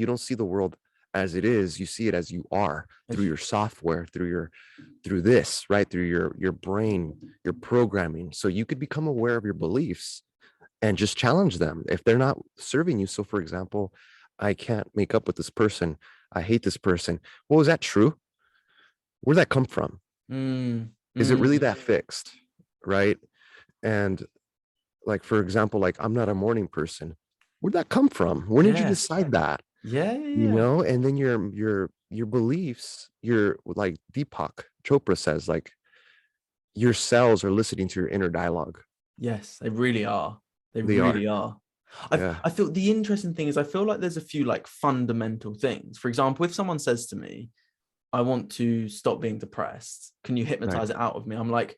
You don't see the world as it is. You see it as you are, through your software, through this, right? Through your brain, your programming. So you could become aware of your beliefs and just challenge them if they're not serving you. So for example, I can't make up with this person. I hate this person. Well, is that true? Where'd that come from? Is it really that fixed? Right. And like, for example, like, I'm not a morning person. Where'd that come from? When did you decide that? You know, and then your beliefs, your, like Deepak Chopra says, like, your cells are listening to your inner dialogue. Yes, they really are. They They really are. Yeah. I feel the interesting thing is I feel like there's a few like fundamental things. For example, if someone says to me, I want to stop being depressed, can you hypnotize it out of me? I'm like,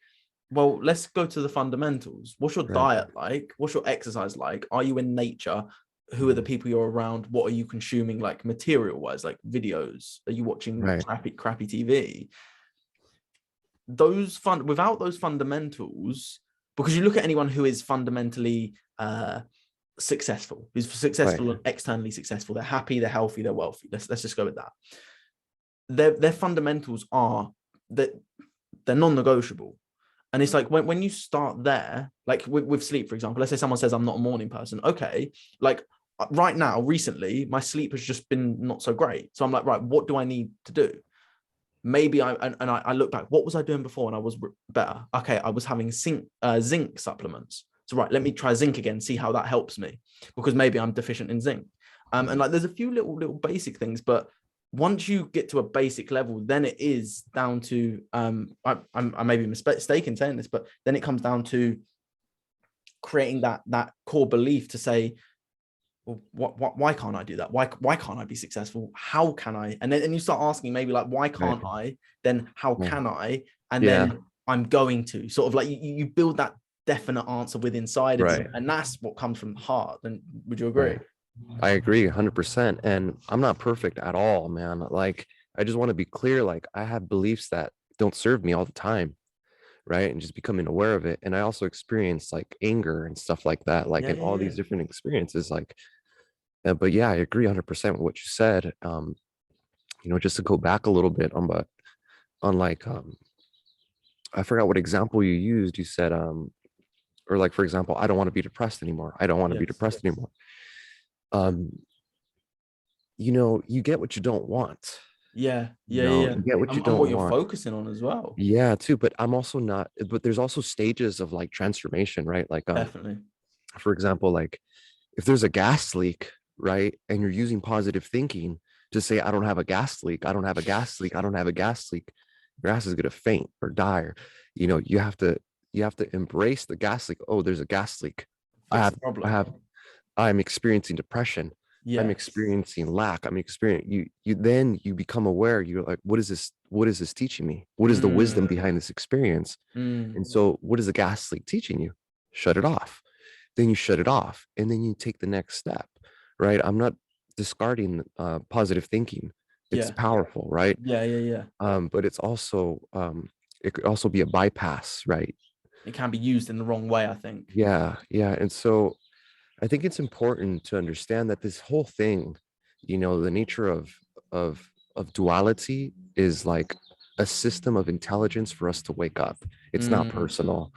well, let's go to the fundamentals. What's your diet like? What's your exercise like? Are you in nature? Who are the people you're around? What are you consuming, like material wise, like videos? Are you watching crappy TV? Without those fundamentals, because you look at anyone who is fundamentally successful, who's successful, externally successful, they're happy, they're healthy, they're wealthy. Let's just go with that. Their fundamentals are that they're non-negotiable. And it's like when you start there, like with sleep, for example, let's say someone says, I'm not a morning person. Okay. Like right now, recently, my sleep has just been not so great. So I'm like, right, what do I need to do? Maybe I look back, what was I doing before and I was better? Okay, I was having zinc supplements. So right, let me try zinc again, see how that helps me, because maybe I'm deficient in zinc. And like there's a few little basic things, but once you get to a basic level, then it is down to I may be mistaken saying this, but then it comes down to creating that core belief to say, well, why can't I do that? Why can't I be successful? How can I? And then you start asking maybe like, why can't I? Then how can I? And then I'm going to sort of like you build that definite answer within inside of you, and that's what comes from the heart. And would you agree? I agree 100%. And I'm not perfect at all, man. Like, I just want to be clear. Like, I have beliefs that don't serve me all the time. Right. And just becoming aware of it. And I also experience like anger and stuff like that, like in all these different experiences. Like, but yeah, I agree 100% with what you said. You know, just to go back a little bit on like, I forgot what example you used. You said, or like, for example, I don't want to be depressed anymore. I don't want to be depressed anymore. You know, you get what you don't want. You get what you don't what you're want. Focusing on as well. Yeah, too. But I'm also not, but there's also stages of like transformation, right? Like, Definitely. For example, like if there's a gas leak, right, and you're using positive thinking to say, I don't have a gas leak, I don't have a gas leak, I don't have a gas leak, your ass is gonna faint or die. Or, you know, you have to embrace the gas leak. Oh, there's a gas leak. I'm experiencing depression. I'm experiencing lack. I'm experiencing you become aware. You're like, what is this teaching me? What is the wisdom behind this experience? And so what is the gas leak teaching you? Shut it off. Then you shut it off, and then you take the next step, right? I'm not discarding positive thinking. It's powerful, right? But it's also it could also be a bypass, right? It can be used in the wrong way, I think. Yeah. And so I think it's important to understand that this whole thing, you know, the nature of duality is like a system of intelligence for us to wake up. It's not personal.